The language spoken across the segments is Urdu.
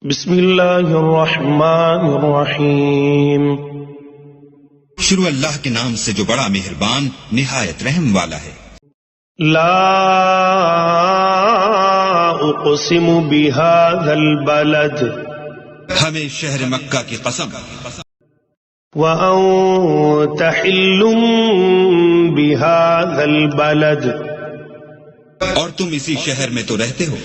بسم اللہ الرحمن الرحیم۔ شروع اللہ کے نام سے جو بڑا مہربان نہایت رحم والا ہے۔ لا اقسم بهذا البلد ہمیں شہر مکہ کی قسم، وانت حل بهذا البلد اور تم اسی شہر میں تو رہتے ہو،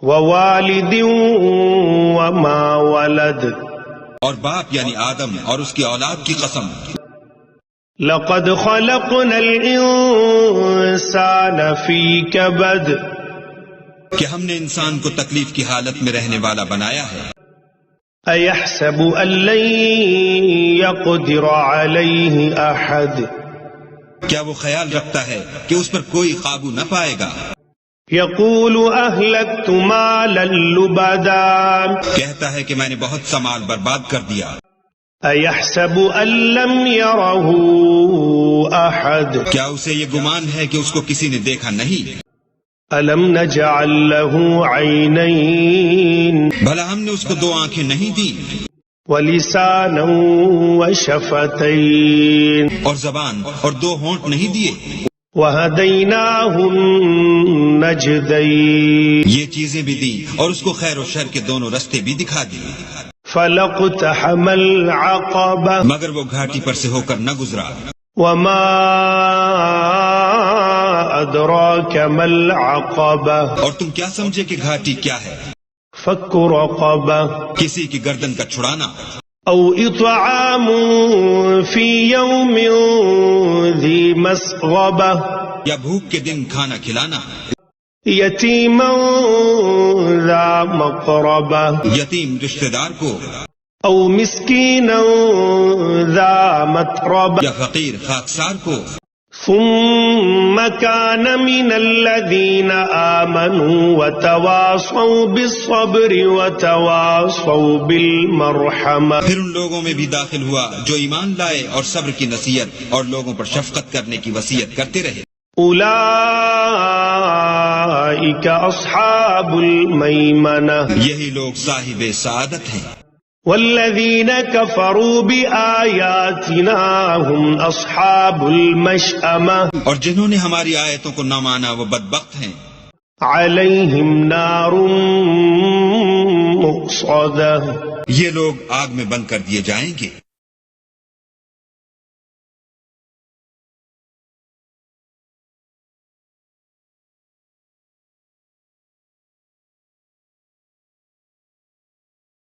ووالد وما ولد اور باپ یعنی آدم اور اس کی اولاد کی قسم، لقد خلقنا الانسان فی کبد کہ ہم نے انسان کو تکلیف کی حالت میں رہنے والا بنایا ہے۔ ایحسب ان لن یقدر علیہ احد کیا وہ خیال رکھتا ہے کہ اس پر کوئی قابو نہ پائے گا؟ یقول اہلکت مالا لبدا کہتا ہے کہ میں نے بہت سا مال برباد کر دیا۔ ایحسب ان لم یرہ احد کیا اسے یہ گمان ہے کہ اس کو کسی نے دیکھا نہیں؟ الم نجعل لہ عینین بھلا ہم نے اس کو دو آنکھیں نہیں دی، ولسانا وشفتین اور زبان اور دو ہونٹ نہیں دیے؟ وہدیناہ النجدین یہ چیزیں بھی دی اور اس کو خیر و شر کے دونوں رستے بھی دکھا دیے، فلاقتحم العقبہ مگر وہ گھاٹی پر سے ہو کر نہ گزرا۔ وما ادراک ما العقبہ اور تم کیا سمجھے کہ گھاٹی کیا ہے؟ فک رقبہ کسی کی گردن کا چھڑانا، او اطعام فی یوم ذی مسغبہ یا بھوک کے دن کھانا کھلانا، یتیما ذا مقربہ یتیم رشتہ دار کو، او مسکینا ذا متربہ یا فقیر خاکسار کو، ثم كان من الذين آمنوا وتواصوا بالصبر وتواصوا بالمرحمة پھر ان لوگوں میں بھی داخل ہوا جو ایمان لائے اور صبر کی نصیحت اور لوگوں پر شفقت کرنے کی وصیت کرتے رہے۔ اولئك اصحاب المیمنہ یہی لوگ صاحب سعادت ہیں۔ والذین کفروا بآیاتنا هم اصحاب المشأمہ اور جنہوں نے ہماری آیتوں کو نہ مانا وہ بدبخت ہیں، علیہم نار مؤصدہ یہ لوگ آگ میں بند کر دیے جائیں گے۔